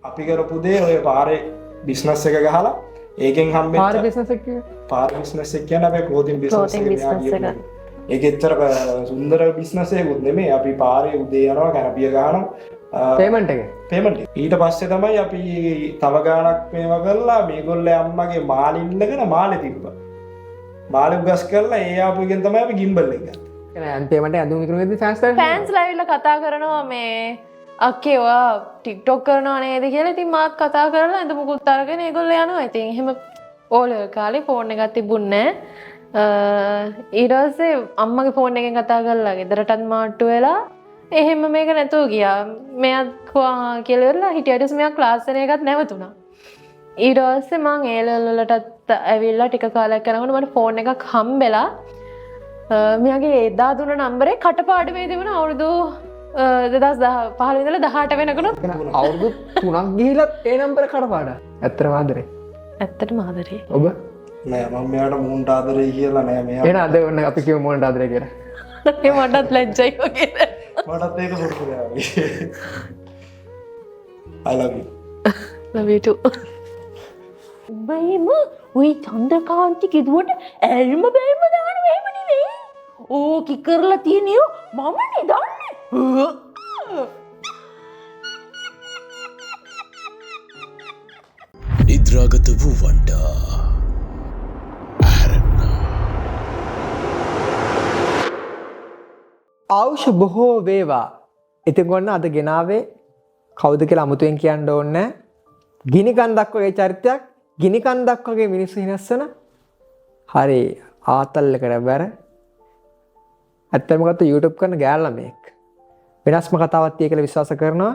අපි කරපු දේ ඔය පාරේ බිස්නස් එක ගහලා ඒකෙන් හම්බෙච්ච පාර බිස්නස් එක පාර බිස්නස් එක කියන්නේ අපේ ක්ලෝතින් බිස්නස් එක මෙයා කියපු ඒක එච්චර සුන්දර බිස්නස් එකකුත් නෙමෙයි අපි පාරේ උදේ යනවා කැනපිය ගහනවා පේමන්ට් එක ඊට පස්සේ තමයි අපි තව ගාණක් මේවා කරලා මේගොල්ලෝ අම්මගේ මාළි ඉන්නගෙන මාළේ තිබ්බා මාළු ගස් කරලා ඒ ආපු එකෙන් තමයි අපි ගිම්බල් එක ගත්තේ එහෙනම් පේමන්ට් එක අඳුම් විකුණුවේදී ෆෑන්ස් ලයිව්ලා කතා කරනවා මේ අක්කේ ඔයා ටික්ටොක් කරනවා නේද කියලා. ඉතින් මාත් කතා කරලා එඳ මුකුත් අරගෙන ඒගොල්ලෝ යනවා. ඉතින් එහෙම ඕලෙවල් කාලේ ෆෝන් එකක් තිබුණේ නැහැ. ඊට පස්සේ අම්මගේ ෆෝන් එකෙන් කතා කරලා ගෙදරටත් මාට්ටු වෙලා එහෙම මේක නැතුව ගියා. මෙයාත් කියලා ඉවරලා හිටියට මෙයා ක්ලාස් එකත් නැවතුණා. ඊට පස්සේ මං ඒ ලෙවල් වලටත් ඇවිල්ලා ටික කාලයක් යනකොට මට ෆෝන් එකක් හම්බෙලා මෙයාගේ එදා දුන්න නම්බරේ කටපාඩමේ තිබුණ අවුරුදු 2015 ඉඳලා 18 වෙනකන් අවුරුදු 3ක් ගිහිලා ඒ නම්බර කඩපාඩම්. ඇත්තටම ආදරේ. ඇත්තටම ආදරේ. ඔබ නෑ මම මෙයාට මූන්ට ආදරේ කියලා නෑ මෙයා. එහෙනම් අද ඔන්න අපි කියමු මොනට ආදරේ කියලා. ඒ මටත් ලැජ්ජයි වගේ. මටත් ඒක සුදුසු නෑ. I love you. love you too. බයිම ඔය චන්ද්‍රකාන්ති කිව්වට ඇල්ම බැල්ම දානවා එහෙම නෙවෙයි. ඕකි කරලා තියෙනියෝ මමනේ දන්නේ. නිද්‍රාගත වූවන්ට ආවුෂ බොහෝ වේවා. ඉතින් ගොන්න අද ගෙනාවේ කවුද කියලා අමුතුවෙන් කියන්න ඕනේ නැහැ. ගිනි කන්දක් වගේ චරිතයක්, ගිනි කන්දක් වගේ මිනිස්සු හිනස්සන හරි ආතල්ලකට බැර ඇත්තම ගත්ත YouTube කරන ගෑල් ළමෙක්. වෙනස්ම කතාවක් තියෙ කියලා විශ්වාස කරනවා.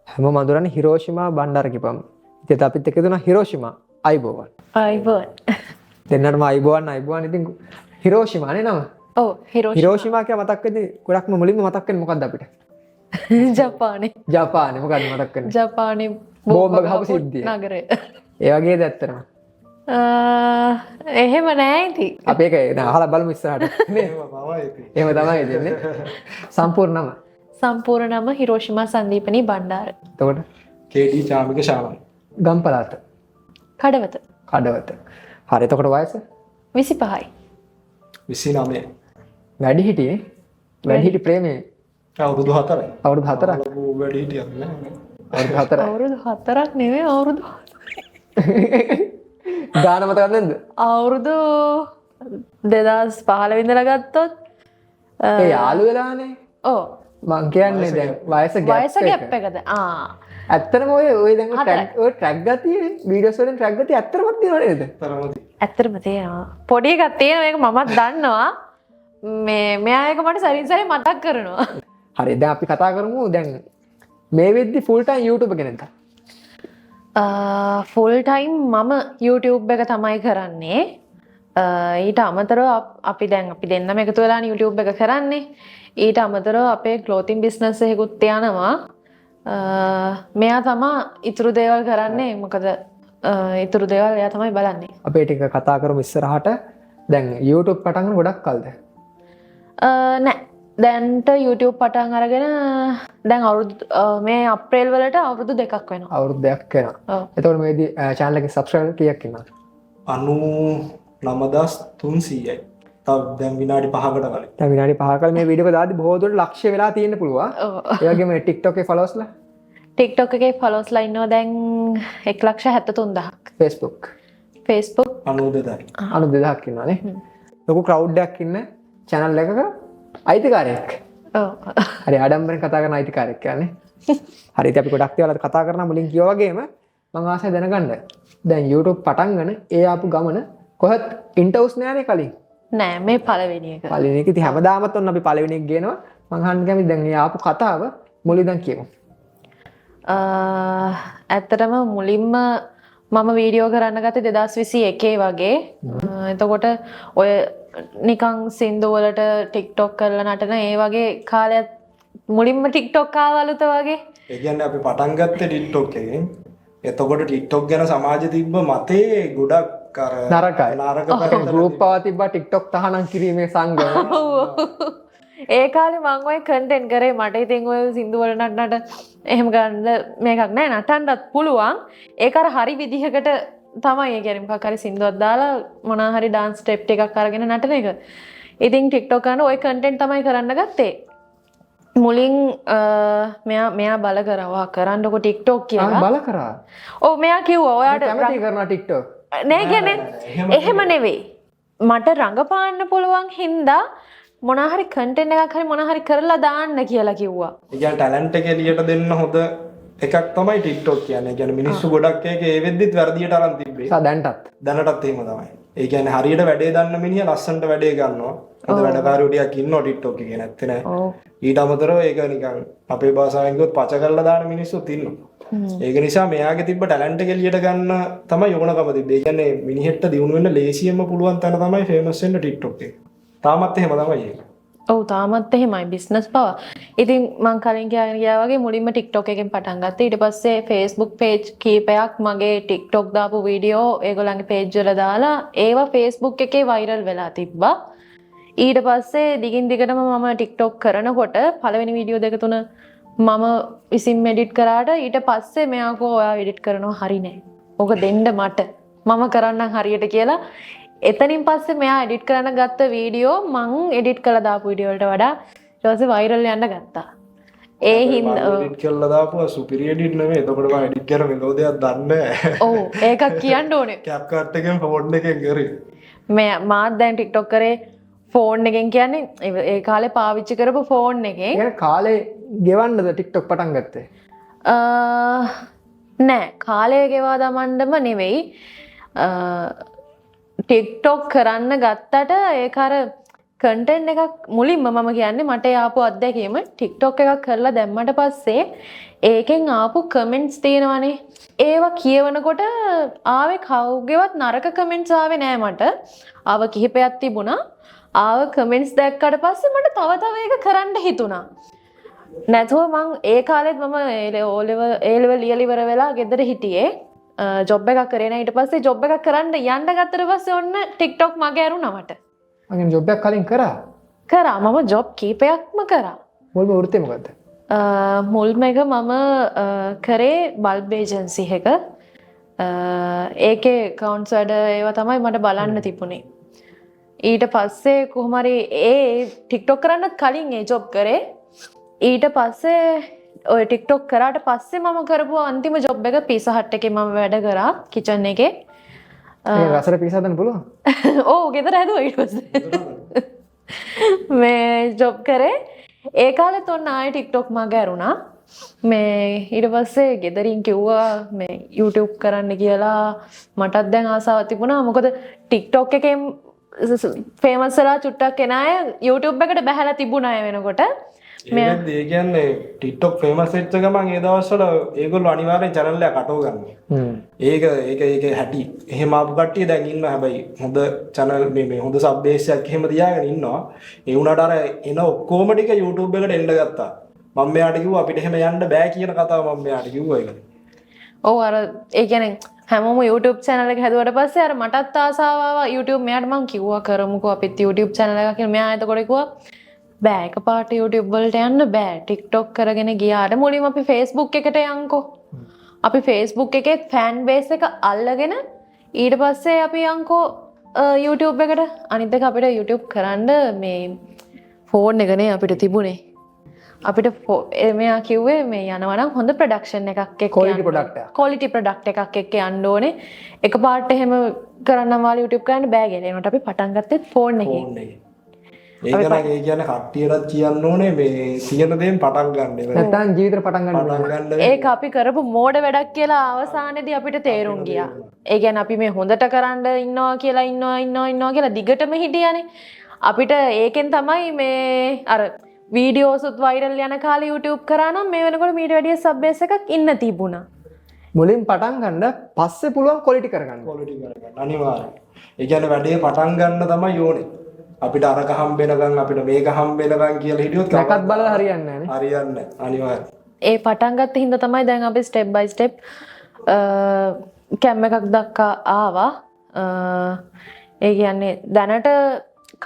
හැම මඳුරන්නේ හිරෝෂිමා බණ්ඩාර කිපම්. ඉතින් අපිත් එක්ක දුනා හිරෝෂිමා අයිබෝවන්. අයිබෝන්. දෙන්නටම අයිබෝවන් අයිබෝවන්. ඉතින් හිරෝෂිමා නේ නම. ඔව් හිරෝෂිමා කියලා මතක් වෙද්දී ගොඩක්ම මුලින්ම මතක් වෙන්නේ මොකක්ද අපිට? ජපානේ. ජපානේ මොකක්ද මතක් වෙන්නේ? ජපානේ බෝම්බ ගහපු සිද්ධිය. නගරේ. ඒ වගේද ඇත්තටම? එහෙම නෑ ඉතින්. අපි ඒක අහලා බලමු ඉස්සරහට. නේ? එහෙම තමයි දෙන්නේ. සම්පූර්ණම. සම්පූර්ණම හිරෝෂිමා සංදීපනී බණ්ඩාර. එතකොට KD චාමික ශාලම්. ගම්පලාත. කඩවත. කඩවත. හරි එතකොට වයස? 25යි. 29. වැඩි හිටියේ? වැඩි හිටි ප්‍රේමේ අවුරුදු 4යි. අවුරුදු 4ක්. වැඩි හිටියක් නෑ. අවුරුදු 4ක්. අවුරුදු 4ක් නෙවෙයි අවුරුදු ගාන මතක නැද්ද? අවුරුදු 2015 ඉඳලා ගත්තොත් ඒ යාළු වෙලානේ. ඔව් මං කියන්නේ දැන් වයස ගැප් එකද? ඇත්තටම ඔය දැන් ඔය ට්‍රැක් ගතිය වීඩියෝස් වලින් ට්‍රැක් ගතිය ඇත්තටම තියෙනව නේද? ඇත්තටම තියෙනවා. පොඩි එකක් තියෙනවා මේක මමත් දන්නවා. මෙයා එක මට සරින් සරේ මතක් කරනවා. හරි දැන් අපි කතා කරමු දැන් මේ වෙද්දි ෆුල් ටයිම් YouTube කෙනෙක්ද? ෆුල් ටයිම් මම YouTube එක තමයි කරන්නේ. ඊට අමතරව අපි දෙන්නම එකතු වෙලානේ YouTube එක කරන්නේ. ඊට අමතරව අපේ ක්ලෝතින් බිස්නස් එකකුත් යනවා. මෙයා තමා ඉතුරු දේවල් කරන්නේ. මොකද ඉතුරු දේවල් එයා තමයි බලන්නේ. අපි ටික කතා කරමු ඉස්සරහට. දැන් YouTube පටන් ගන්න ගොඩක් කල්ද? නෑ. දැන්ට YouTube පටන් අරගෙන දැන් අවුරුදු මේ අප්‍රේල් වලට අවුරුදු 2ක් වෙනවා. අවුරුදු 2ක් වෙනවා. එතකොට මේ channel එකේ subscriber කීයක් ඉන්නවද? 99300යි. තව දැන් විනාඩි 5කට කලින්. දැන් විනාඩි 5ක මේ වීඩියෝ එක දාද්දි බොහෝ දුරට ලක්ෂ වෙලා තියෙන්න පුළුවන්. ඒ වගේම TikTok එකේ followers-ලා? TikTok එකේ followers-ලා ඉන්නවා දැන් 1,73,000ක්. Facebook 92යි. 92,000ක් ඉන්නවානේ. ලොකු crowd එකක් ඉන්න channel එකක අයිතිකාරයෙක්. ඔව්. හරි ආඩම්බරෙන් කතා කරන අයිතිකාරයෙක් කියන්නේ. හරි ඉතින් අපි ගොඩක් දේවල් අද කතා කරනවා මුලින් කිව්වා වගේම මම ආසයි දැනගන්න. දැන් YouTube පටන් ගන්න ඒ ආපු ගමන කොහෙත් ඉන්ටර්වස් නෑනේ කලින්. නෑ මේ පළවෙනි එක. පළවෙනි එක ඉතින් හැමදාමත් ඔන්න අපි පළවෙනි එක ගේනවා. මං අහන්න කැමති දැන් මේ ආපු කතාව මුලින්දන් කියමු. ඇත්තටම මුලින්ම මම වීඩියෝ කරන්න ගත්තේ 2021 වගේ. එතකොට ඔය නිකන් සින්දු වලට TikTok කරලා නටන ඒ වගේ කාලයක් මුලින්ම TikTok ආවලුත වගේ. ඒ කියන්නේ අපි පටන් ගත්තේ TikTok එකෙන්. එතකොට TikTok ගැන සමාජයේ තිබ්බ මතේ ගොඩක් අර නරකයි. නරක පැත්තට ගෲප් පවා තිබ්බා TikTok තහනම් කිරීමේ සංගම. ඒ කාලේ මම ඔය කන්ටෙන්ට් කරේ මට ඉතින් ඔය සින්දු වල නටනට එහෙම ගන්න මේකක් නෑ නටන්නත් පුළුවන් ඒක අර හරි විදිහකට තමයි ඒ කියන්නේ මොකක් හරි සින්දුවක් දාලා මොනවා හරි ඩාන්ස් ස්ටෙප් එකක් අරගෙන නටන එක. ඉතින් TikTok කරන ওই කන්ටෙන්ට් තමයි කරන්න ගත්තේ. මුලින් මෙයා බල කරවා කරන්නකො TikTok කියලා. බල කරා. ඔව් මෙයා කිව්වා ඔයාට කැමති කරනවා TikTok. නෑ කියන්නේ එහෙම නෙවෙයි. මට රඟපාන්න පුළුවන් හින්දා මොනවා හරි කන්ටෙන්ට් එකක් හරි මොනවා හරි කරලා දාන්න කියලා කිව්වා. ඒ කියන්නේ ටැලන්ට් එක එළියට දෙන්න හොඳ එකක් තමයි TikTok කියන්නේ. ඒ කියන්නේ මිනිස්සු ගොඩක් ඒක ඒ වෙද්දිත් වැරදියට අරන් තිබ්බේ. දැනටත් එහෙම තමයි. ඒ කියන්නේ හරියට වැඩේ දන්න මිනිහා ලස්සනට වැඩේ ගන්නවා. හොඳ වැඩකාරයෝ ටිකක් ඉන්නවා TikTok එකේ නැත්තේ නෑ. ඊට අමතරව ඒක නිකන් අපේ භාෂාවෙන් කිව්වොත් පච කරලා දාන මිනිස්සුත් ඉන්නවා. ඒක නිසා මෙයාගේ තිබ්බ ටැලන්ට් එක එළියට ගන්න තමයි යෝනකම තිබ්බේ. ඒ කියන්නේ මිනිහෙක්ට දිනු වෙන්න ලේසියෙන්ම පුළුවන් තැන තමයි ෆේමස් වෙන්න TikTok එක. තාමත් එහෙම තමයි ඒක. ඔව් තාමත් එහෙමයි බිස්නස් පවා. ඉතින් මං කලින් ගියා වගේ මුලින්ම TikTok එකෙන් පටන් ගත්තා. ඊට පස්සේ Facebook page කීපයක් මගේ TikTok දාපු වීඩියෝ ඒගොල්ලන්ගේ page වල දාලා ඒවා Facebook එකේ viral වෙලා තිබ්බා. ඊට පස්සේ දිගින් දිගටම මම TikTok කරනකොට පළවෙනි වීඩියෝ දෙක තුන මම විසින් එඩිට් කරාට ඊට පස්සේ මෙයා කෝ ඔයා එඩිට් කරනවා හරි නෑ. ඕක දෙන්න මට. මම කරන්නම් හරියට කියලා. එතනින් පස්සේ මෙයා එඩිට් කරන්න ගත්ත වීඩියෝ මං එඩිට් කරලා දාපු වීඩියෝ වලට වඩා ඊට පස්සේ වයිරල් යන්න ගත්තා. ඒ හින්දා එඩිට් කරලා දාපුවා සුපිරි එඩිට් නෙමෙයි. එතකොට මම එඩිට් කරන මෙලෝඩියක් දන්නේ නැහැ. ඔව් ඒකක් කියන්න ඕනේ. CapCut එකෙන් ෆෝන් එකෙන් කරේ. මාත් දැන් TikTok කරේ ෆෝන් එකෙන් කියන්නේ ඒ කාලේ පාවිච්චි කරපු ෆෝන් එකෙන්. ඒ කාලේ ගෙවන්නද TikTok පටන් ගත්තේ? නෑ කාලය ගෙවා දමන්නම නෙවෙයි. TikTok කරන්න ගත්තට ඒක අර කන්ටෙන්ට් එකක් මුලින්ම මම කියන්නේ මට ආපු අත්දැකීම TikTok එකක් කරලා දැම්මට පස්සේ ඒකෙන් ආපු කමෙන්ට්ස් තියෙනවනේ ඒවා කියවනකොට ආවේ කවුගේවත් නරක කමෙන්ට්ස් ආවේ නෑ මට. ආව කිහිපයක් තිබුණා. ආව කමෙන්ට්ස් දැක්කට පස්සේ මට තව තව ඒක කරන්න හිතුණා. නැතුව මං ඒ කාලෙත් මම ඒ ලෙවල් ලියලා ඉවර වෙලා ගෙදර හිටියේ. ජොබ් එකක් කරේ නැහැ. ඊට පස්සේ ජොබ් එකක් කරන්න යන්න ගත්තට පස්සේ ඔන්න TikTok මගේ ඇරුණා මට. මම ජොබ් එකක් කලින් කරා. මම ජොබ් කීපයක්ම කරා. මුල්ම වෘත්තිය මොකද්ද? මුල්ම එක මම කරේ බල්බ් ඒජන්සි එක. ඒකේ accounts වැඩ ඒවා තමයි මට බලන්න තිබුණේ. ඊට පස්සේ කොහොම හරි ඒ TikTok කරන්නත් කලින් ඒ ජොබ් කරේ. ඊට පස්සේ ඔය TikTok කරාට පස්සේ මම කරපු අන්තිම ජොබ් එක පීසා හට් එකේ මම වැඩ කරා කිචන් එකේ. ඒ රසට පීසා හදන්න පුළුවන්? ඔව් ගෙදර හැදුවා ඊට පස්සේ. මේ ජොබ් කරේ ඒ කාලෙත් ඔන්න ආයේ TikTok මගේ ඇරුණා. මේ ඊට පස්සේ ගෙදරින් කිව්වා මේ YouTube කරන්න කියලා. මටත් දැන් ආසාවක් තිබුණා. මොකද TikTok එකෙන් ෆේමස් වෙලා චුට්ටක් එන අය YouTube එකට බැහැලා තිබුණා අය වෙනකොට. ඒ කියන්නේ TikTok famous වෙච්ච ගමන් ඒ දවස්වල ඒගොල්ලෝ අනිවාර්යෙන් channel එකක් අටව ගන්නවා. ඒක හැටි. එහෙම ආපු කට්ටිය දැන් ඉන්නවා. හැබැයි හොඳ channel මේ හොඳ sub base එකක් එහෙම තියාගෙන ඉන්නවා. ඒ වුණාට අර එන ඔක්කොම ටික YouTube එකට එන්න ගත්තා. මම මෙයාට කිව්වා අපිට එහෙම යන්න බෑ කියන කතාව මම මෙයාට කිව්වා ඒක. ඔව් අර ඒ කියන්නේ හැමෝම YouTube channel එක හැදුවට පස්සේ අර මටත් ආසාව ආවා YouTube මෙයාට මං කිව්වා කරමුකෝ අපිත් YouTube channel එකක් කියලා. මෙයා එතකොට කිව්වා බෑ එකපාරට YouTube වලට යන්න බෑ. TikTok කරගෙන ගියාට මුලින්ම අපි Facebook එකට යන්කෝ. අපි Facebook එකේ fan base එක අල්ලගෙන ඊට පස්සේ අපි යන්කෝ YouTube එකට. අනිත් එක අපිට YouTube කරන්න මේ ෆෝන් එකනේ අපිට තිබුණේ. අපිට මෙයා කිව්වේ මේ යනවා නම් හොඳ ප්‍රොඩක්ෂන් එකක් එක්ක quality product එකක් එක්ක යන්න ඕනේ. එකපාරට එහෙම කරන්නම් වාලා YouTube කරන්න බෑ කියලා. ඒනට අපි පටන් ගත්තේ ෆෝන් එකේ. ඒ කියන්නේ කට්ටියටත් කියන්න ඕනේ මේ සියන දේෙන් පටන් ගන්න. නැත්නම් ජීවිතේ පටන් ගන්න. ඒක අපි කරපු මෝඩ වැඩක් කියලා අවසානයේදී අපිට තේරුම් ගියා. ඒ කියන්නේ අපි මේ හොඳට කරන්න ඉන්නවා කියලා දිගටම හිටියානේ. අපිට ඒකෙන් තමයි මේ අර වීඩියෝසුත් වයිරල් යන කාලේ YouTube කරා නම් මේ වෙනකොට මීට වැඩිය සබ් බේස් එකක් ඉන්න තිබුණා. මුලින් පටන් ගන්න පස්සේ පුළුවන් quality කරගන්න. අනිවාර්යයෙන්. ඒ කියන්නේ වැඩේ පටන් ගන්න තමයි ඕනේ. අපිට අරක හම්බෙනකන් අපිට මේක හම්බෙනකන් කියලා හිටියොත් නැකත් බලලා හරියන්නේ නැහැ නේ. හරියන්නේ අනිවාර්යයෙන්. ඒ පටන් ගත්ත හින්දා තමයි දැන් අපි step by step කැම් එකක් දක්වා ආවා. ඒ කියන්නේ දැනට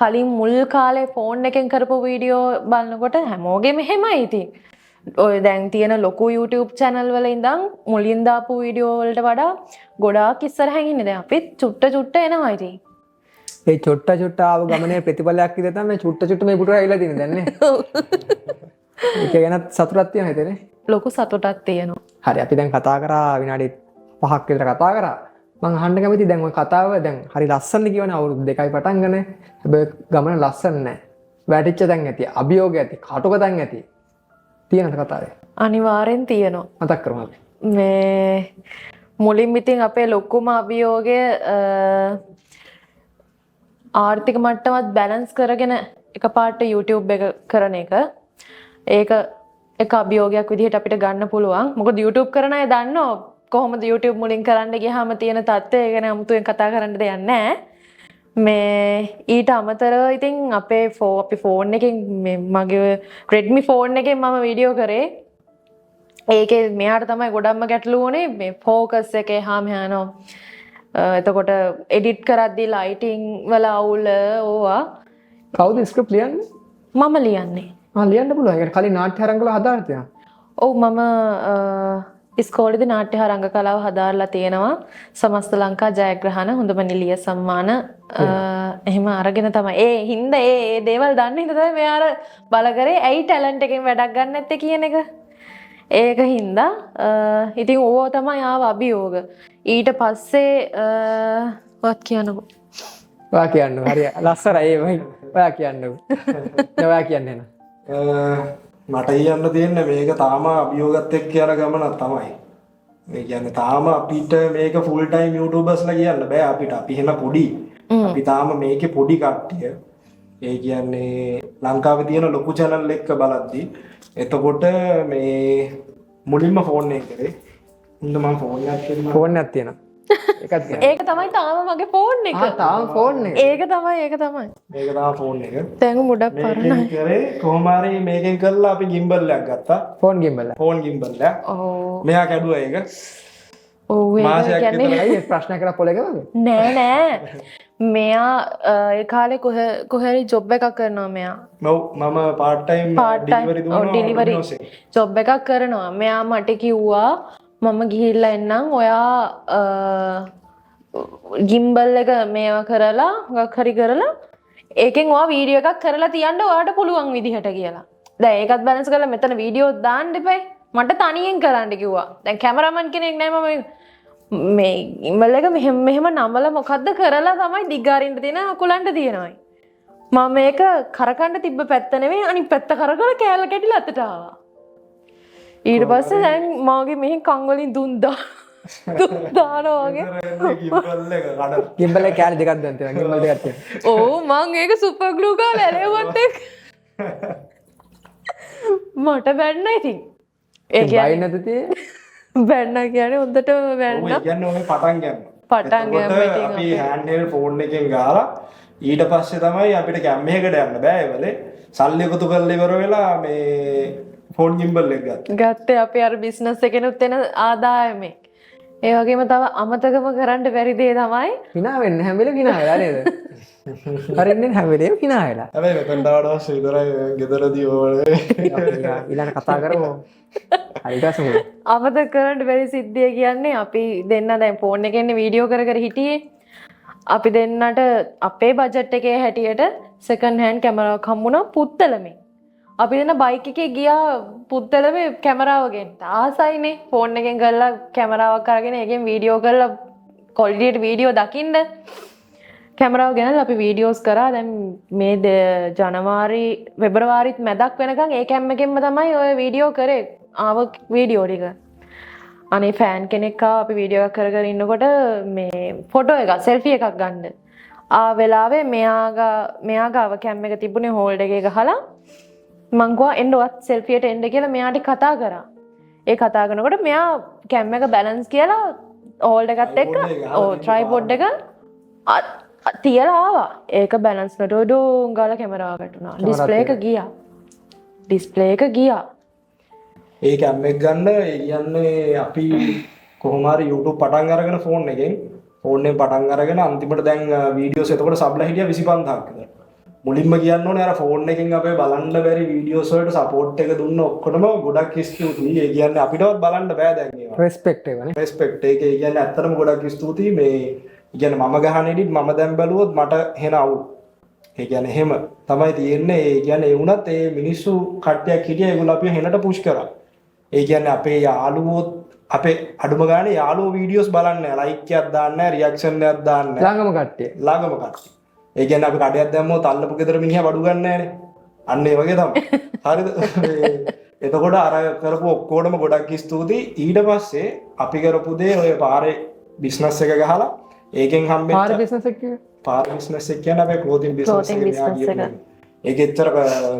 කලින් මුල් කාලේ ෆෝන් එකෙන් කරපු වීඩියෝ බලනකොට හැමෝගෙම එහෙමයි ඉතින්. ඔය දැන් තියෙන ලොකු YouTube channel වල ඉඳන් මුලින් දාපු වීඩියෝ වලට වඩා ගොඩාක් ඉස්සරහින් ඉන්නේ. දැන් අපිත් චුට්ට එනවා ඉතින්. ඒ චොට්ට ආව ගමනේ ප්‍රතිඵලයක් විදිහට තමයි චුට්ට මේ පුටුව ඇවිල්ලා තියෙන්නේ දැන් නේ. ඒක ගැන සතුටක් තියෙන හිතේනේ. ලොකු සතුටක් තියෙනවා. හරි අපි දැන් කතා කරා විනාඩි 5ක් විතර කතා කරා. මම අහන්න කැමතියි දැන් ওই කතාව දැන් හරි ලස්සනද කියවනේ අවුරුදු 2යි පටන් ගන්න. හැබැයි ගමන ලස්සන නැහැ. වැටිච්ච තැන් ඇති, අභියෝග ඇති, කාටුක තැන් ඇති. තියෙනද කතාවේ? අනිවාර්යෙන් තියෙනවා. මතක් කරමු අපි. මේ මුලින්ම ඉතින් අපේ ලොකුම අභියෝගය ආර්ථික මට්ටමත් බැලන්ස් කරගෙන එකපාරට YouTube එක කරන එක. ඒක එක අභියෝගයක් විදිහට අපිට ගන්න පුළුවන්. මොකද YouTube කරන අය දන්නවා කොහොමද YouTube මුලින් කරන්න ගියාම තියෙන තත්ත්වය ගැන අමුතුවෙන් කතා කරන්න දෙයක් නැහැ. මේ ඊට අමතරව ඉතින් අපි ෆෝන් එකෙන් මගේ Redmi ෆෝන් එකෙන් මම වීඩියෝ කරේ. ඒකේ මෙයාට තමයි ගොඩක්ම ගැටලු වුණේ මේ ફોකස් එකේ හැම යනවා. එතකොට එඩිට් කරද්දී ලයිටිං වල අවුල ඕවා. කවුද ස්ක්‍රිප්ට් ලියන්නේ? මම ලියන්නේ. ලියන්න පුළුවන්. ඒක කලින් නාට්‍ය රංගවල හදාලා තියෙනවා. ඔව් මම ඉස්කෝලේදී නාට්‍ය රංග කලාව හදාarලා තියෙනවා. සමස්ත ලංකා ජයග්‍රහණ හොඳම නිලිය සම්මාන එහෙම අරගෙන තමයි. ඒ හින්දා ඒ දේවල් දන්න හින්දා තමයි මෙයා අර බල කරේ ඇයි ටැලන්ට් එකෙන් වැඩක් ගන්න නැත්තේ කියන එක. ඒක හින්දා ඉතින් ඕව තමයි ආව අභියෝග. ඊට පස්සේ වත් කියන්නකෝ. ඔයා කියන්න. හරි ලස්සනයි ඒ ඔයා කියන්නකෝ. ඔයා කියන්නේ නේද? මට කියන්න තියෙන්නේ මේක තාම අභියෝගත් එක්ක යන ගමනක් තමයි. මේ කියන්නේ තාම අපිට මේක ෆුල් ටයිම් YouTubersලා කියන්න බෑ අපිට. අපි එහෙම පොඩි. අපි තාම මේකේ පොඩි කට්ටිය. ඒ කියන්නේ ලංකාවේ තියෙන ලොකු channel එක බලද්දි එතකොට මේ මුලින්ම ෆෝන් එක කරේ. ඉන්න මම ෆෝන් එකක් කරේ. ෆෝන් එකක් තියෙනවා. ඒකත් කියන්න. ඒක තමයි තාම මගේ ෆෝන් එක. තාම ෆෝන් එක. ඒක තමයි. මේක තමයි ෆෝන් එක. දැන් මුඩක් පරණයි. මේකෙන් කරේ කොහොම හරි මේකෙන් කරලා අපි gimbal එකක් ගත්තා. Phone gimbal. ෆෝන් gimbal එක. ඔව්. මෙයා කැඩුවා ඒක. ඔව් ඒක මාසයක් කියන්නේ අයියේ ප්‍රශ්න කරලා පොලේ ගමද? නෑ. මෙයා ඒ කාලේ කොහේ ජොබ් එකක් කරනවා මෙයා. ඔව් මම part time delivery දුන්නා. ඩෙලිවරි ජොබ් එකක් කරනවා. මෙයා මට කිව්වා මම ගිහිල්ලා එන්නම් ඔයා gimbal එක මේවා කරලා මොකක් හරි කරලා ඒකෙන් ඔයා වීඩියෝ එකක් කරලා තියන්න ඔයාට පුළුවන් විදිහට කියලා. දැන් ඒකත් බැලන්ස් කරලා මෙතන වීඩියෝ දාන්න එපයි. මට තනියෙන් කරන්න කිව්වා. දැන් කැමරාමන් කෙනෙක් නෑ මම මේ gimbal එක මෙහෙම නමල මොකද්ද කරලා තමයි දිගාරින්න තියෙන අකුලන්ට තියෙනවයි. මම මේක කරකන්න තිබ්බ පැත්ත නෙවෙයි අනිත් පැත්ත කරකලා කෑල්ල කැඩිලා අතට ආවා. ඊට පස්සේ දැන් මාගේ මෙහෙන් කන් වලින් දුන් දානවා වගේ. gimbal එක කැලේ දෙකක් දැන් තියෙනවා. gimbal දෙකක් තියෙනවා. ඕ මං ඒක සුපර් ග්ලූ ගාලා ඇලෙව්වත් එක්ක මට බැන්න ඉතින්. ඒ බයි නැද තියෙන්නේ? බැන්න කියන්නේ හොඳට බැන්න. ඔය කියන්නේ ඔය පටන් ගන්න. පටන් ගන්න ඉතින් අපි හෑන්ඩ් හෙල්ඩ් ෆෝන් එකෙන් ගාලා ඊට පස්සේ තමයි අපිට කැම් එකකට යන්න බෑ ඒ වෙලේ. සල්ලි එකතු කරලා ඉවර වෙලා මේ ෆෝන් gimbal එක ගත්තා. ගත්තේ අපි අර බිස්නස් එකෙනුත් එන ආදායමේ. ඒ වගේම තව අමතකම කරන්න බැරි දේ තමයි hina වෙන්න හැම වෙලේම hina වෙලා නේද? හරින්නේ හැම වෙලේම hina වෙලා. හැබැයි මෙතන ඩාඩස් විතරයි ගෙදරදී ඕනේ. ඊළඟ කතා කරමු. හරිද සමු. අමතක කරන්න බැරි සිද්ධිය කියන්නේ අපි දෙන්න දැන් ෆෝන් එකෙන් වීඩියෝ කර හිටියේ. අපි දෙන්නට අපේ බජට් එකේ හැටියට සෙකන්ඩ් හෑන්ඩ් කැමරාවක් හම්බුණා පුත්තලමේ. අපි දෙන්න බයික් එකේ ගියා පුත්තලමේ කැමරාව ගෙන්න. ආසයිනේ ෆෝන් එකෙන් කරලා කැමරාවක් අරගෙන ඒකෙන් වීඩියෝ කරලා ක්වොලිටියට වීඩියෝ දකින්න. කැමරාව ගෙනල්ලා අපි වීඩියෝස් කරා. දැන් මේ ජනවාරි පෙබරවාරිත් මැදක් වෙනකන් ඒ කැම් එකෙන්ම තමයි ඔය වීඩියෝ කරේ. ආව වීඩියෝ ටික. අනේ ෆෑන් කෙනෙක් ආව අපි වීඩියෝ එකක් කර ඉන්නකොට මේ ෆොටෝ එකක් සෙල්ෆි එකක් ගන්න. ආ වෙලාවේ මෙයා ගාව කැම් එක තිබුණේ හෝල්ඩ් එකේ ගහලා මං ගියා එන්නවත් සෙල්ෆියට එන්න කියලා මෙයාට කතා කරා. ඒ කතා කරනකොට මෙයා කැම් එක බැලන්ස් කියලා හෝල්ඩ් එකත් එක්ක ට්‍රයිපොඩ් එක තියලා ආවා. ඒක බැලන්ස් නට ඩෝන් ගාලා කැමරාව වැටුණා. ඩිස්ප්ලේ එක ගියා. ඒ කැම් එක ගන්න කියන්නේ අපි කොහොම හරි YouTube පටන් අරගෙන ෆෝන් එකෙන් පටන් අරගෙන අන්තිමට දැන් වීඩියෝස් එතකොට සබ්ලා හිටියා 25000ක් විතර. මුලින්ම කියන්න ඕනේ අර ෆෝන් එකෙන් අපේ බලන්න බැරි වීඩියෝස් වලට සපෝට් එක දුන්න ඔක්කොටම ගොඩක් ස්තුතියි. ඒ කියන්නේ අපිටවත් බලන්න බෑ දැන් ඒවා. රෙස්පෙක්ට් එකනේ. රෙස්පෙක්ට් ඒක ඒ කියන්නේ ඇත්තටම ගොඩක් ස්තුතියි මේ කියන්නේ මම ගහන එඩිට් මම දැන් බැලුවොත් මට හෙන අවුල්. ඒ කියන්නේ එහෙම තමයි තියෙන්නේ. ඒ කියන්නේ ඒ වුණත් ඒ මිනිස්සු කට්ටියක් හිටියා ඒගොල්ලෝ අපිව හෙනට පුෂ් කරා. ඒ කියන්නේ අපේ යාළුවෝ අපේ අඩුම ගානේ යාළුවෝ වීඩියෝස් බලන්නේ නැහැ. ලයික් එකක් දාන්නේ නැහැ, රියැක්ෂන් එකක් දාන්නේ නැහැ. ළඟම කට්ටිය. ළඟම කට්ටිය. ඒ කියන්නේ අපි කඩයක් දැම්මොත් අල්ලපු ගෙදර මිනිහා බඩු ගන්න නැහැනේ. අන්න ඒ වගේ තමයි. හරිද? එතකොට අර කරපු ඔක්කොටම ගොඩක් ස්තුතියි. ඊට පස්සේ අපි කරපු දේ ඔය පාරේ බිස්නස් එක ගහලා ඒකෙන් හම්බෙච්ච පාර බිස්නස් එක කියන්නේ පාර බිස්නස් එක කියන්නේ අපේ ක්ලෝතින් බිස්නස් එක මෙයා කියනවා. ඒක එච්චර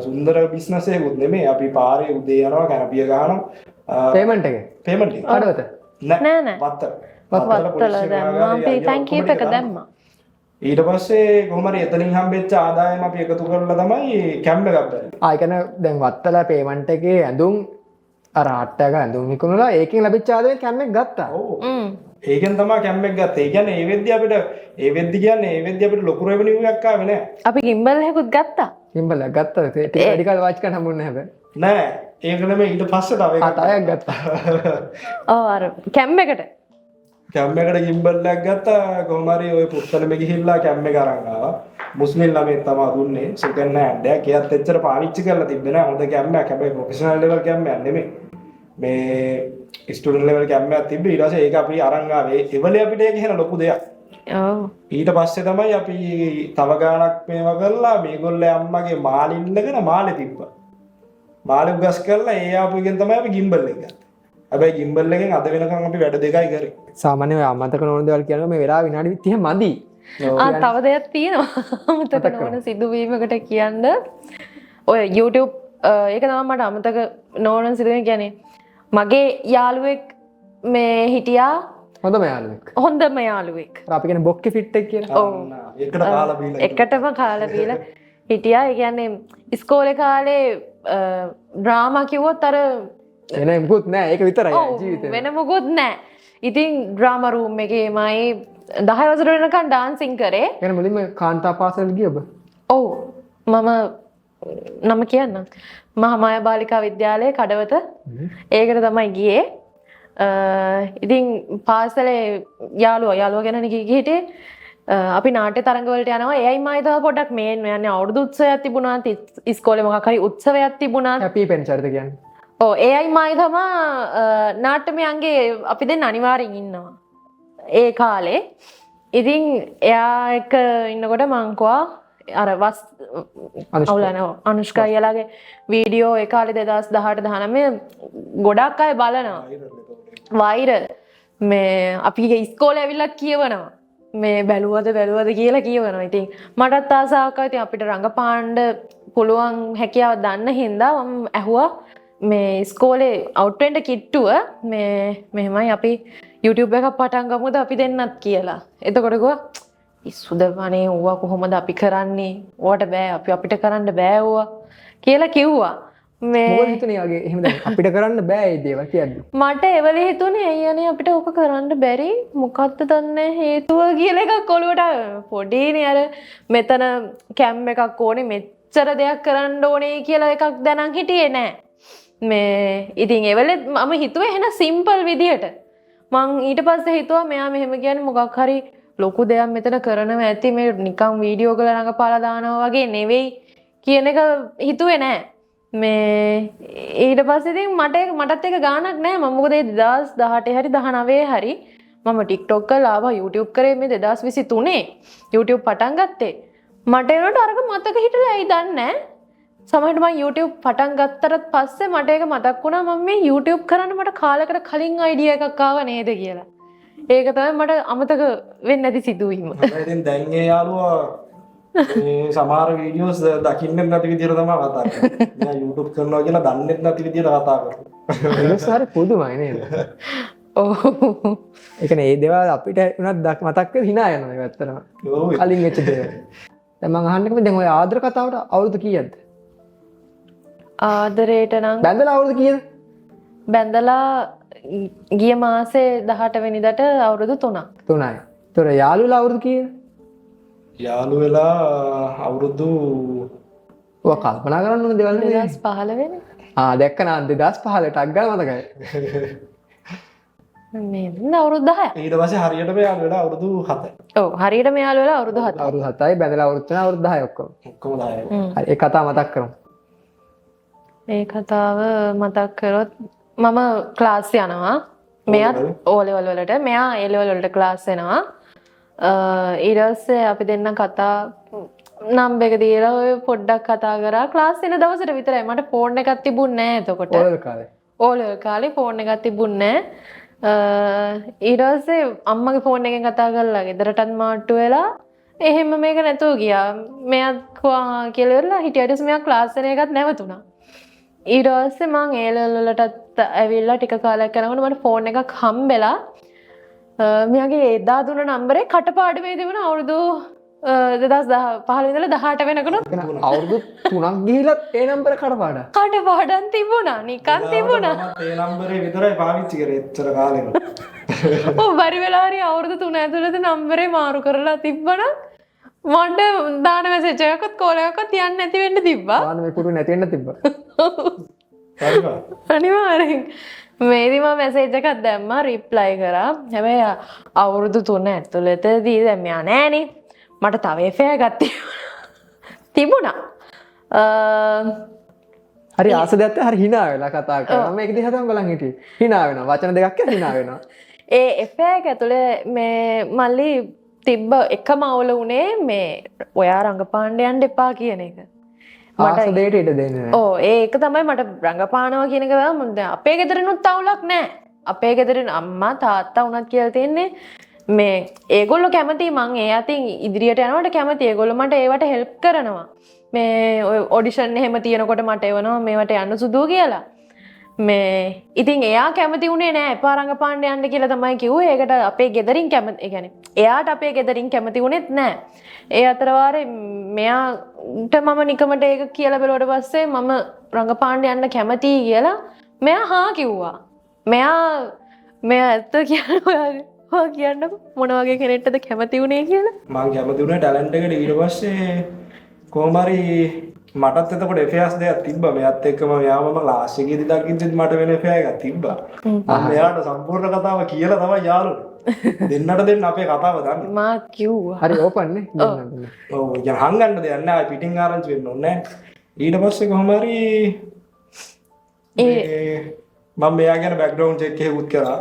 සුන්දර බිස්නස් එකකුත් නෙමෙයි. අපි පාරේ උදේ යනවා කැනපිය ගහනවා. පේමන්ට් එක. පේමන්ට් එක. කඩවත. නෑ. වත්තල. වත්තල දැම්මා. අපි thank you එක දැම්මා. ඊට පස්සේ කොහොම හරි එතනින් හම්බෙච්ච ආදායම අපි එකතු කරලා තමයි කැම්ප් එකක් බැලුවේ. ආ ඒ කියන්නේ දැන් වත්තල පේමන්ට් එකේ ඇඳුම් අර ආට්ටක ඇඳුම් විකුණලා ඒකෙන් ලැබිච්ච ආදායම කැම්ප් එක ගත්තා. ඔව්. ඒකෙන් තමයි කැම්ප් එක ගත්තේ. ඒ කියන්නේ ඒ වෙද්දි අපිට ලොකු රෙවෙනියු එකක් ආවේ නෑ. අපි ගිම්බල් එකකුත් ගත්තා. ගිම්බල් එකක් ගත්තා. ටික වැඩි කාලෙ වාච් කරන්න හම්බුනේ නැහැ හැබැයි. නෑ. ඒක නෙමෙයි ඊට පස්සේ තව එකක්. තව එකක් ගත්තා. ඔව් අර කැම්ප් එකට. කැම්ප් එකට ගිම්බල් එකක් ගත්තා. කොහොම හරි ඔය පුත්තලෙම ගිහිල්ලා කැම්ප් එක අරන් ආවා. මුස්ලිම් ළමයෙක් තමයි දුන්නේ. සෙකන්ඩ් හෑන්ඩ් එකක්. ඒත් එච්චර පාවිච්චි කරලා තිබ්බේ නෑ. හොඳ කැම්ප් එකක්. හැබැයි ප්‍රොෆෙෂනල් ලෙවල් කැම්ප් එකක් නෙමෙයි. මේ ස්ටුඩන්ට් ලෙවල් කැම්ප් එකක් තිබ්බේ. ඊට පස්සේ ඒක අපි අරන් ආවේ. එවලේ අපිට ඒක එහෙන ලොකු දෙයක්. ඔව්. ඊට පස්සේ තමයි අපි තව ගාණක් මේවා කරලා මේගොල්ලෝ අම්මගේ මාළි ඉල්ලගෙන මාළේ තිබ්බා. මාළේ උගස් කරලා ඒ ආපු එකෙන් තමයි අපි ගිම්බල් එක ගත්තේ. හැබැයි ගිම්බල් එකෙන් අද වෙනකන් අපි වැඩ දෙකයි කරේ. සාමාන්‍යයෙන් ඔය අමතක නොවන දේවල් කියනවා මේ වෙලාව විනාඩි 30 මදි. තව දෙයක් තියෙනවා. අමතක නොවන සිදුවීමකට කියන්න. ඔය YouTube ඒක තමයි මට අමතක නොවන සිදුවීම කියන්නේ. මගේ යාළුවෙක් මේ හිටියා හොඳම යාළුවෙක්. හොඳම යාළුවෙක්. අපි කියන්නේ බොක්කේ ෆිට් එක කියලා. ඔව්. එකට කාලා බීලා. එකටම කාලා බීලා හිටියා. ඒ කියන්නේ ඉස්කෝලේ කාලේ ඩ්‍රාමා කිව්වොත් අර එන මොකුත් නෑ. ඒක විතරයි ජීවිතේ. වෙන මොකුත් නෑ. ඉතින් ඩ්‍රාමා රූම් එකේමයි 10 වසර වෙනකන් ඩාන්සින් කරේ. يعني මුලින්ම කාන්තා පාසලට ගිය ඔබ? ඔව්. මම නම කියන්නම්. මහාමායා බාලිකා විද්‍යාලයේ කඩවත. ඒකට තමයි ගියේ. ඉතින් පාසලේ යාළුවා ගැන හිටියේ අපි නාට්‍ය තරඟ වලට යනවා. එයයි මයි තව පොඩ්ඩක් මේ යන්නේ අවුරුදු උත්සවයක් තිබුණා. ඉස්කෝලේ මොකක් හරි උත්සවයක් තිබුණා. හැපි පෙන් චරිත කියන්නේ. ඔව් එයයි මයි තමයි නාට්‍යමයන්ගේ අපි දෙන්න අනිවාර්යෙන් ඉන්නවා. ඒ කාලේ. ඉතින් එයා එක්ක ඉන්නකොට මං කිව්වා අර අනුෂ්කා අයියාලාගේ වීඩියෝ ඒ කාලේ 2018 19 ගොඩක් අය බලනවා. වෛරල්. මේ අපි ඉස්කෝලේ ඇවිල්ලා කියවනවා. මේ බැලුවද කියලා කියවනවා. ඉතින් මටත් ආසාවක් ආවා. ඉතින් අපිට රංගපාන්න පුළුවන් හැකියාව දන්න හින්දා මම ඇහුවා මේ ඉස්කෝලේ අවුට් වෙන්න කිට්ටුව මේ මෙහෙමයි අපි YouTube එකක් පටන් ගමුද අපි දෙන්නත් කියලා. එතකොට ගෝ ඉස්සුදවනේ ඕවා කොහොමද අපි කරන්නේ? ඕවට බෑ අපිට කරන්න බෑ ඕවා කියලා කිව්වා. මොකද හිතුනේ වගේ එහෙම දැන් අපිට කරන්න බෑ මේ දේවල් කියන්නේ. මට එවලේ හිතුනේ අයියනේ අපිට ඕක කරන්න බැරි මොකක්ද දන්නේ හේතුව කියලා එකක් ඔළුවට පොඩිනේ අර මෙතන කැම් එකක් ඕනේ මෙච්චර දෙයක් කරන්න ඕනේ කියලා එකක් දැනන් හිටියේ නෑ. මේ ඉතින් එවලේ මම හිතුවේ එහෙන සිම්පල් විදියට. මං ඊට පස්සේ හිතුවා මෙයා මෙහෙම කියන්නේ මොකක් හරි ලොකු දෙයක් මෙතන කරනවා ඇති මේ නිකන් වීඩියෝ කරලා රඟපාලා දානවා වගේ නෙවෙයි කියන එක හිතුවේ නෑ. මේ ඊට පස්සේ ඉතින් මටත් එක ගාණක් නෑ. මම මොකද 2018 හරි 19 හරි මම TikTok කරලා ආවා YouTube කරේ මේ 2023 YouTube පටන් ගත්තේ. මට ඒනට අරක මතක හිටලා ඇයි දන්නේ නෑ. සමහරවිට මම YouTube පටන් ගත්තට පස්සේ මට ඒක මතක් වුණා මම මේ YouTube කරන්න මට කාලයකට කලින් අයිඩියා එකක් ආවා නේද කියලා. ඒක තමයි මට අමතක වෙන්නේ නැති සිදුවීම. ඉතින් දැන් ඒ යාළුවා මේ සමහර වීඩියෝස් දකින්නෙත් නැති විදියට තමයි කතා කරන්නේ. මම YouTube කරනවා කියලා දන්නෙත් නැති විදියට කතා කරනවා. ඒක සාර පුදුමයි නේද? ඔව්. ඒ කියන්නේ මේ දේවල් අපිට උනත් මතක් වෙලා hina යනවා ඒක ඇත්තටම. කලින් වෙච්ච දේවල්. දැන් මම අහන්නකම දැන් ඔය ආදර කතාවට අවුරුදු කීයද? ආදරේට නම් බැඳලා අවුරුදු කීයද? බැඳලා ගිය මාසේ 18 වෙනිදාට අවුරුදු 3ක්. 3යි. ඒතොර යාළුවලා අවුරුදු කීයද? යාළු වෙලා අවුරුදු ඔය කල්පනා කරන්න ඕන දේවල් නෙවෙයි. 2015 වෙනි. දැක්ක නා 2015 ටක් ගාලා මතකයි. මේ දැන් අවුරුදු 10ක්. ඊට පස්සේ හරියටම යාළු වෙලා අවුරුදු 7යි. ඔව් හරියටම යාළු වෙලා අවුරුදු 7ක්. අවුරුදු 7යි බැඳලා අවුරුදු 3 අවුරුදු 10යි ඔක්කොම. ඔක්කොම 10යි. හරි ඒ කතාව මතක් කරමු. ඒ කතාව මතක් කරොත් මම ක්ලාස් යනවා. මෙයාත් O level වලට මෙයා A level වලට ක්ලාස් එනවා. ඊට පස්සේ අපි දෙන්න කතා නම් එක දීලා ඔය පොඩ්ඩක් කතා කරා. ක්ලාස් එන දවසට විතරයි. මට ෆෝන් එකක් තිබුණේ නැහැ එතකොට. ඕලල් කාලේ. ඕලල් කාලේ ෆෝන් එකක් තිබුණේ නැහැ. ඊට පස්සේ අම්මගේ ෆෝන් එකෙන් කතා කරලා ගෙදරටත් මාට්ටු වෙලා එහෙම මේක නැතුව ගියා. මෙයාත් කියලා ඉවරලා හිටියට මෙයා ක්ලාස් එන එකත් නැවතුණා. ඊට පස්සේ මං A level වලටත් ඇවිල්ලා ටික කාලයක් යනකොට මට ෆෝන් එකක් හම්බෙලා මෙයාගේ එදා දුන්න නම්බරේ කටපාඩමේ තිබුණ අවුරුදු 2015 ඉඳලා 18 වෙනකන් අවුරුදු 3ක් ගිහිලා ඒ නම්බර කඩපාඩම්. කටපාඩම් තිබුණා නිකන් තිබුණා. ඒ නම්බරේ විතරයි පාවිච්චි කරේ එච්චර කාලෙක. ඔව් බරි වෙලා හරි අවුරුදු 3 ඇතුළත නම්බරේ මාරු කරලා තිබ්බනම් මට දාන මැසේජ් එකක්වත් කෝල් එකක්වත් යන්නේ නැති වෙන්න තිබ්බා. දාන මේ කුරු නැති වෙන්න තිබ්බා. අනිවාර්යෙන්. මේදි මම මැසේජ් එකක් දැම්මා රිප්ලයි කරා. හැබැයි අවුරුදු 3 ඇතුළතදී දැන් මෙයා නෑනේ. මට තව එෆේ එකක් තිබුණා. හරි ආස දෙයක් හරි hina වෙලා කතා කරනවා. මේක දිහා තමයි බලන් හිටියේ. hina වෙනවා. වචන දෙකක් කියලා hina වෙනවා. ඒ එෆේ එක ඇතුලේ මේ මල්ලි තිබ්බ එකම අවුල උනේ මේ ඔයා රංගපාන්න යන්න එපා කියන එක. ආස දෙයට ඉඩ දෙන්නේ නැහැ. ඔව් ඒක තමයි මට රංගපානවා කියන එක තමයි දැන් අපේ ගෙදරිනුත් අවුලක් නැහැ. අපේ ගෙදරින් අම්මා තාත්තා උනත් කියලා තියන්නේ මේ ඒගොල්ලෝ කැමති මං ඒ අතින් ඉදිරියට යනවට කැමති ඒගොල්ලෝ මට ඒවට හෙල්ප් කරනවා. මේ ඔය ඔඩිෂන් එහෙම තියෙනකොට මට එවනවා මේවට යන්න සුදුව කියලා. මේ ඉතින් එයා කැමති උනේ නෑ එපා රංගපාන්න යන්න කියලා තමයි කිව්වේ. ඒකට අපේ ගෙදරින් කැමති ඒ කියන්නේ එයාට අපේ ගෙදරින් කැමති උනේත් නෑ. ඒ අතර වාරේ මෙයාට මම නිකමට ඒක කියලා බැලුවට පස්සේ මම රංගපාන්න යන්න කැමතියි කියලා මෙයා හා කිව්වා. මෙයා ඇත්ත කියනවා ඔයා කියන්නකො මොන වගේ කෙනෙක්ටද කැමති උනේ කියලා. මම කැමති උනේ ටැලන්ට් එකට ඊට පස්සේ කොහොම හරි මටත් එතකොට එෆේස් දෙයක් තිබ්බා. මෙයාත් එක්කම යාමම ක්ලාස් එකේදී දකිද්දිත් මට වෙන එෆේ එකක් තිබ්බා. මම එයාට සම්පූර්ණ කතාව කියලා තමයි යාළුවෝ. දෙන්නට දෙන්න අපේ කතාව දන්නේ. මා කිව්වා. හරි ඕපන් නේ. ඔව් يعني හංගන්න දෙයක් නෑ. ආයි පිටින් ආරංචි වෙන්න ඕනේ නෑ. ඊට පස්සේ කොහොම හරි මම මෙයා ගැන බෑග්ග්‍රවුන්ඩ් චෙක් එකකුත් කරා.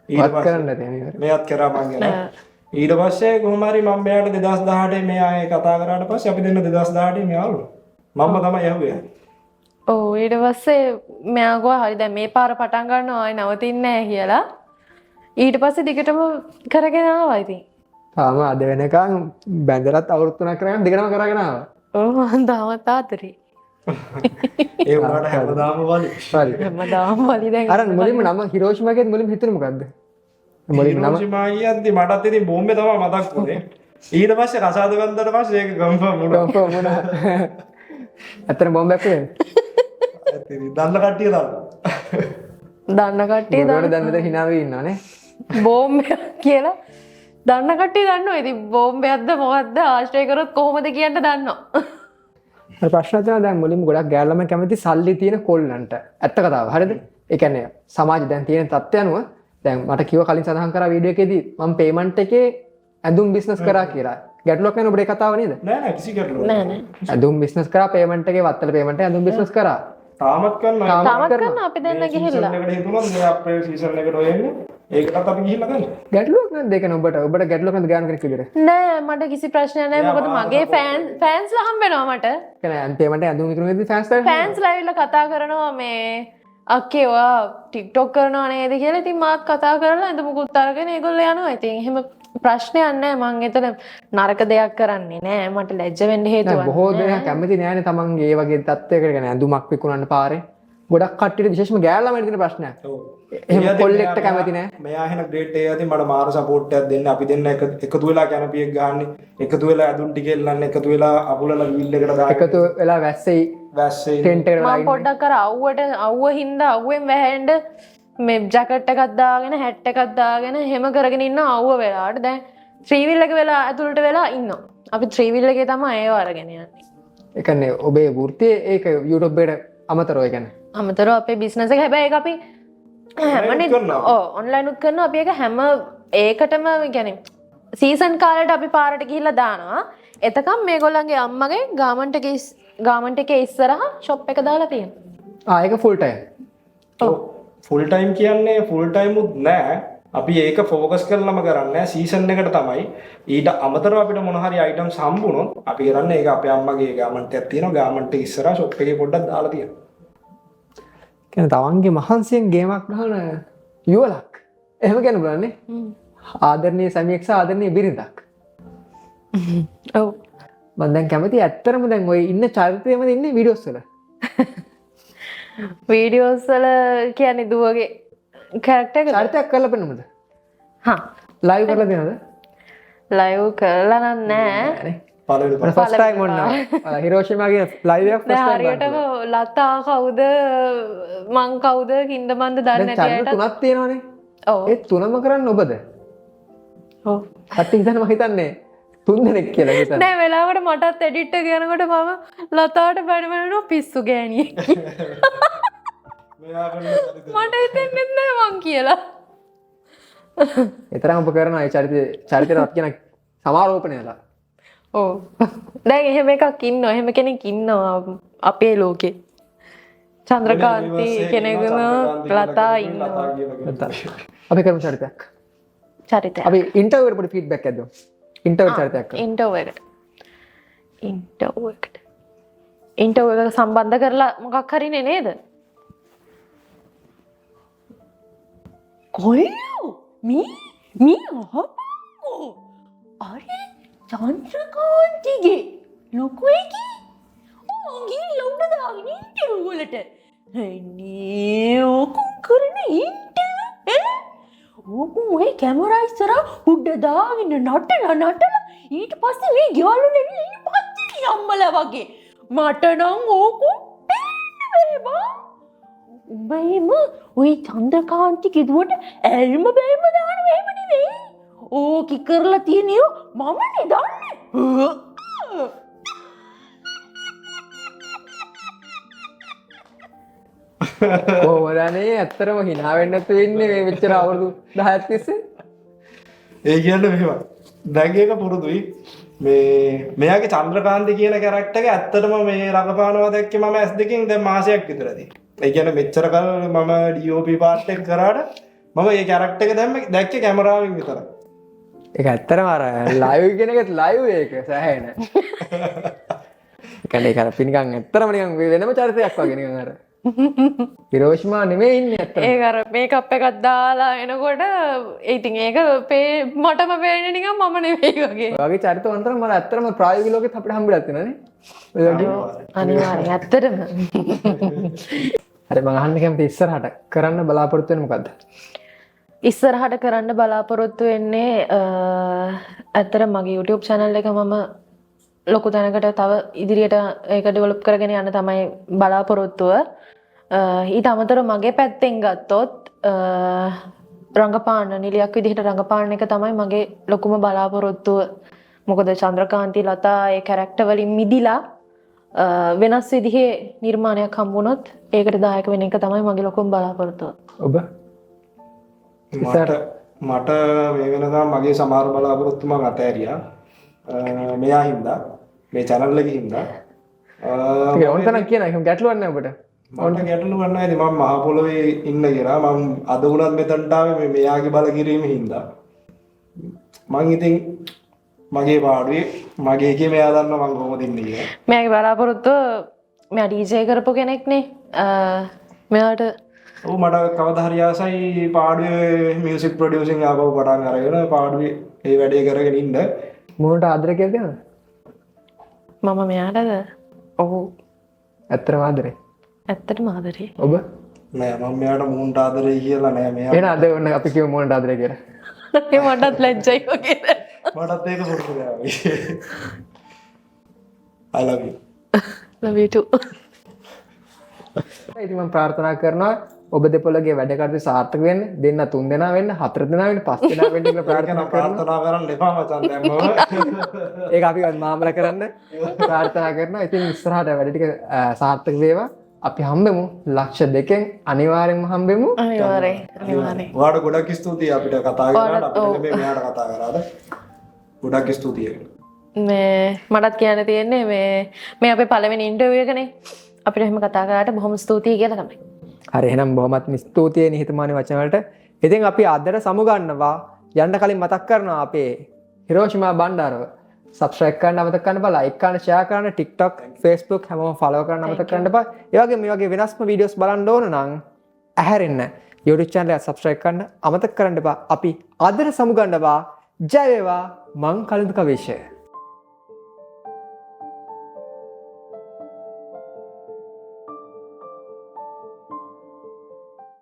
ඊට පස්සේ කරන්න තියෙනවා. මෙයාත් කරා මං ගැන. ඊට පස්සේ කොහොම හරි මම මෙයාට 2018 මෙයා ඒ කතා කරාට පස්සේ අපි දෙන්න 2018 මෙයාලු මම තමයි යහුවේ. ඔව් ඊට පස්සේ මෙයා ගෝ හරි දැන් මේ පාර පටන් ගන්නවා ආයි නවතින්නේ නැහැ කියලා. ඊට පස්සේ දිගටම කරගෙන ආවා ඉතින්. තාම අද වෙනකන් බැඳලත් අවුරුදු 3ක් කරගෙන දිගටම කරගෙන ආවා. ඔව් මම තාමත් ආතරේ. ඒ වුණාට හැමදාම වලි. හරි. හැමදාම වලි දැන්. අර මුලින්ම නම හිරෝෂිමාගෙත් මුලින්ම හිතුනේ මොකද්ද? මුලින්ම නම හිරෝෂිමා කියද්දි මටත් ඉතින් බෝම්බේ තමයි මතක් වුනේ. ඊට පස්සේ රසාද ගන්දට පස්සේ ඒක කන්ෆර්ම් වුණා. කන්ෆර්ම් වුණා. ඇත්තට බෝම්බයක් නේ. දන්න කට්ටිය දන්න කට්ටිය දන්න දන්න hina වෙ ඉන්නවනේ. බෝම්බයක් කියලා දන්න කට්ටිය දන්නවා. ඉතින් බෝම්බයක්ද මොකද්ද ආශ්‍රය කරොත් කොහොමද කියන්න දන්නවා. හරි ප්‍රශ්න තියෙනවා දැන් මුලින්ම ගොඩක් ගෑල් ළමයි කැමති සල්ලි තියෙන කොල්ලන්ට. ඇත්ත කතාව. හරිද? ඒ කියන්නේ සමාජය දැන් තියෙන තත්ත්වය අනුව දැන් මට කිව්ව කලින් සඳහන් කරා වීඩියෝ එකේදී මම පේමන්ට් එකේ ඇඳුම් බිස්නස් කරා කියලා. ගැටලුවක් නෑ ඔබේ කතාව නේද? නෑ කිසි ගැටලුවක් නෑ. ඇඳුම් බිස්නස් කරා පේමන්ට් එකේ වත්තල පේමන්ට් එකේ ඇඳුම් බිස්නස් කරා. තාමත් කරනවා. තාමත් කරන අපි දැන් ගිහිල්ලා. සීසන් එකට හිතුණා මේ අපේ සීසන් එකට ඔයෙන්නේ. ඒකටත් අපි ගිහිල්ලා ගන්න. ගැටලුවක් නැද්ද ඒක ඔබට ගැටලුවක් නැද්ද ගාන කෙනෙක් විදිහට? නෑ මට කිසි ප්‍රශ්නයක් නෑ. මොකද මගේ ෆෑන්ස්ලා හම්බ වෙනවා මට. කියන්නේ පේමන්ට් එක ඇඳුම් විකුණුවේදී ෆෑන්ස්ලා ඇවිල්ලා කතා කරනවා මේ අක්කේ ඔයා ටික්ටොක් කරනවා නේද කියලා. ඉතින් මාත් කතා කරලා ඇඳ මුකුත් අරගෙන ඒගොල්ලෝ යනවා. ඉතින් එහෙම ප්‍රශ්නයක් නෑ. මං එතන නරක දෙයක් කරන්නේ නෑ. මට ලැජ්ජ වෙන්න හේතුවක් නෑ. බොහෝ දෙනා කැමති නෑනේ තමන්ගේ ඒ වගේ තත්ත්වයකට ගැන ඇඳුමක් විකුණන්න පාරේ. ගොඩක් කට්ටියට විශේෂම ගෑල් ළමයිට තියෙන ප්‍රශ්නයක්. ඔව්. එහෙම කොල්ලෙක්ට කැමති නෑ. මෙයා එහෙන ග්‍රේඩ් එකේ යදී මට මාර සපෝට් එකක් දෙන්න. අපි දෙන්න එකතු වෙලා කැනපි එක ගහන්නේ. එකතු වෙලා ඇඳුම් ටික එල්ලන්නේ. එකතු වෙලා අකුලලා වීල් එකට දාගෙන. එකතු වෙලා වැස්සේ ටෙන්ට් එකට මම පොඩ්ඩක් අර අවුව හින්දා අවුවෙන් වැහෙන්න මේ ජැකට් එකක් දාගෙන හැට් එකක් දාගෙන එහෙම කරගෙන ඉන්න අවුව වෙලාවට දැන් ත්‍රිවිල් එක වෙලා ඇතුළට වෙලා ඉන්නවා. අපි ත්‍රීවිල් එකේ තමයි ඒව අරගෙන යන්නේ. ඒ කියන්නේ ඔබේ වෘත්තිය ඒක YouTube එකට අමතරව ඒ කියන්නේ. අමතරව අපේ බිස්නස් එක හැබැයි ඒක අපි හැමනේ ඔන්ලයින් උත් කරනවා අපි ඒක හැම ඒකටම කියන්නේ සීසන් කාලේට අපි පාරට ගිහිල්ලා දානවා. එතකම් මේගොල්ලන්ගේ අම්මගේ ගාමන්ට් එකේ ඉස්සරහා ෂොප් එක දාලා තියෙනවා. ඒක ෆුල් ටයිම්. ෆුල් ටයිම් කියන්නේ ෆුල් ටයිම් උත් නෑ. අපි ඒක ෆෝකස් කරලම කරන්නේ සීසන් එකට තමයි. ඊට අමතරව අපිට මොන හරි අයිටම්ස් හම්බුනොත් අපි කරන්නේ ඒක අපේ අම්මගේ ගාමන්ට් එකක් තියෙනවා. ගාමන්ට් එක ඉස්සරහා ෂොප් එකේ පොඩ්ඩක් දාලා තියෙනවා. කියන්නේ තවන්ගේ මහන්සියෙන් ගේමක් ගහන යුවලක්. එහෙම කියන බලන්නේ. ආදරණීය සමියෙක් සහ ආදරණීය බිරිඳක්. ඔව්. මම දැන් කැමති ඇත්තරම දැන් ඔය ඉන්න චරිතයේමද ඉන්නේ වීඩියෝස් වල. වීඩියෝස් වල කියන්නේ දුවගේ කැරක්ටර් එක චරිතයක් කරලා පෙන්නමුද? හා ලයිව් කරලා දෙනවද? ලයිව් කරලා නෑ. පළවෙනි ෆස්ට් ටයිම් ඔන්න හිරෝෂිමාගේ ලයිව් එකක් ෆස්ට් ටයිම් හරියටම ලතා කවුද මං කවුද කින්දමන්ද දන්නේ නැති චරිත අයට තුනක් තියෙනවනේ. ඔව් ඒ තුනම කරන්නේ ඔබද? ඔව් කට්ටිය හිතන්නේ මම හිතන්නේ තුන් දෙනෙක් කියලා හිතන්නේ. නෑ වෙලාවට මටත් එඩිට් එක යනකොට මම ලතාවට බැනවනවා පිස්සු ගෑණියෙක් මෙයා කරන මට හිතෙන්නේ නෑ මං කියලා. ඒතරම් ඔබ කරන ඒ චරිතයට කියන සමාරෝපණයලා. ඔව් දැන් එහෙම එකක් ඉන්නවා එහෙම කෙනෙක් ඉන්නවා අපේ ලෝකේ. චන්ද්‍රකාන්ති කෙනෙකුම ලතා ඉන්නවා. අපි කරමු චරිතයක්. චරිතය. අපි ඉන්ටර්විව් එකට පොඩි ෆීඩ්බැක් එකක් දෙමු. ඉන්ටර්විව් චරිතයක් කරමු. ඉන්ටර්විව් එක සම්බන්ධ කරලා මොකක් හරිනේ නේද? කොල්ලෝ මී අහපන්කෝ අරේ චන්ද්‍රකාන්තිගේ ලොකු එකේ ඕගී ලොන්න දාගෙන ඉන්ටර්විව් වලට අනේ ඕකම් කරන ඉන්ටර්විව් ඕකු ඔය කැමරා ඉස්සරහා උඩ දාගෙන නටලා ඊට පස්සේ මේ යාළුවෝ ඉන්නේ පස්සේ අම්මලා වගේ මට නම් ඕකු පේන්නේ බා උඹේම ඔය චන්ද්‍රකාන්ති කිදුවට ඇල්ම බැල්ම දානවා එහෙම නෙවෙයි ඕකි කරලා තියෙනියෝ මමනේ දන්නේ කොහොමදනේ ඇත්තටම hina වෙන්න නැතුව ඉන්නේ මේ මෙච්චර අවුරුදු 10ක් තිස්සේ. ඒ කියන්නේ මෙහෙම. දැන් ඒක පුරුදුයි. මෙයාගේ චන්ද්‍රකාන්ති කියන කැරක්ටර් එක ඇත්තටම මේ රඟපානවා දැක්කේ මම S2කින් දැන් මාසයක් විතරදී. ඒ කියන්නේ මෙච්චර කල් මම DOP පාර්ට් එක කරාට මම මේ කැරක්ටර් එක දැක්කේ කැමරාවෙන් විතරයි. ඒක ඇත්තටම අර ලයිව් කියන එකත් ලයිව් ඒක සෑහෙන. ඒ කියන්නේ ඒක අර පිනිකන් ඇත්තටම නිකන් වෙනම චරිතයක් වගේ නිකන් අර. හිරෝෂිමා නෙමෙයි ඉන්නේ ඇත්තටම. ඒක අර මේකප් එකක් දාලා එනකොට ඉතින් ඒක මටම පේන්නේ නිකන් මම නෙවෙයි වගේ. ඔය වගේ චරිත වන්තර මම ඇත්තටම ප්‍රායෝගික ලෝකෙත් අපිට හම්බෙලා තියෙනවානේ. ඔය වගේ. අනිවාර්යෙන් ඇත්තටම. හරි මම අහන්න කැමති ඉස්සරහට කරන්න බලාපොරොත්තු වෙන්නේ මොකද්ද? ඉස්සරහට කරන්න බලාපොරොත්තු වෙන්නේ ඇත්තට මගේ YouTube channel එක මම ලොකු තැනකට තව ඉදිරියට ඒක ඩෙවලොප් කරගෙන යන්න තමයි බලාපොරොත්තුව. ඊට අමතරව මගේ පැත්තෙන් ගත්තොත් රංගපාන නිලියක් විදිහට රංගපාන එක තමයි මගේ ලොකුම බලාපොරොත්තුව. මොකද චන්ද්‍රකාන්ති ලතා ඒ කැරක්ටර් වලින් මිදිලා වෙනස් විදිහේ නිර්මාණයක් හම්බුනොත් ඒකට දායක වෙන එක තමයි මගේ ලොකුම බලාපොරොත්තුව. ඔබ මට මේ වෙනකම් මගේ සමහර බලාපොරොත්තු මම අතෑරියා. මෙයා හින්දා මේ channel එකේ හින්දා. ඒක ඕනතරම් කියන එක ගැටලුවක් නැහැ ඔබට. මට ගැටලුවක් නැහැ. ඉතින් මම මහ පොළොවේ ඉන්න කියලා මම අද උනත් මෙතනට ආවේ මෙයාගේ බල කිරීමේ හින්දා. මං ඉතින් මගේ පාඩුවේ මගේ එකේ මෙයා දන්නවා මං කොහොමද ඉන්නේ කියලා. මෙයාගේ බලාපොරොත්තුව මෙයා DJ කරපු කෙනෙක්නේ. මෙයාට ඔව් මට කවදා හරි ආසයි පාඩුවේ මියුසික් ප්‍රොඩියුසින් ආපහු පටන් අරගෙන පාඩුවේ ඒ වැඩේ කරගෙන ඉන්න. මොනට ආදරය කියලා දෙනවද? මම මෙයාටද? ඔව්. ඇත්තටම ආදරේ. ඇත්තටම ආදරේ. ඔබ? නෑ මම මෙයාට මූන්ට ආදරේ කියලා නෑ මෙයා. එහෙනම් අද ඔන්න අපි කියමු මොනට ආදරේ කියලා. ඒ මටත් ලැජ්ජයි වගේ. මටත් ඒක සුදුසු නෑ. I love you. love you too. ඉතින් මම ප්‍රාර්ථනා කරනවා ඔබ දෙපොළගේ වැඩ කටයුතු සාර්ථක වෙන්න, දෙන්න 3 දෙනා වෙන්න, 4 දෙනා වෙන්න, 5 දෙනා වෙන්න කියලා ප්‍රාර්ථනා කරනවා. ප්‍රාර්ථනා කරන්න එපා මචං දැන් මම. ඒක අපි මාමල කරන්න ප්‍රාර්ථනා කරනවා. ඉතින් ඉස්සරහට වැඩ ටික සාර්ථක වේවා. අපි හම්බෙමු ලක්ෂ 2කින් අනිවාර්යෙන්ම හම්බෙමු. අනිවාර්යෙන්. ඔයාලට ගොඩක් ස්තුතියි අපිට කතා කරාට අපිට මේ මෙයාට කතා කරාද. ගොඩක් ස්තුතියි. මටත් කියන්න තියෙන්නේ මේ අපේ පළවෙනි ඉන්ටර්වියු එකනේ. අපිට එහෙම කතා කරාට බොහොම ස්තුතියි කියලා තමයි. හරි එහෙනම් බොහොමත් ස්තුතියි නිහතමානී වචන වලට. ඉතින් අපි අදට සමුගන්නවා. යන්න කලින් මතක් කරනවා අපේ හිරෝෂිමා බණ්ඩාරව subscribe කරන්න අමතක කරන්න එපා, like කරන්න, share කරන්න, TikTok, Facebook හැමෝම follow කරන්න අමතක කරන්න එපා. ඒ වගේ මේ වගේ වෙනස්ම videos බලන්න ඕන නම් ඇහැරෙන්න YouTube channel එක subscribe කරන්න අමතක කරන්න එපා. අපි අදට සමුගන්නවා. ජය වේවා. මං කලින්ද කවේෂය.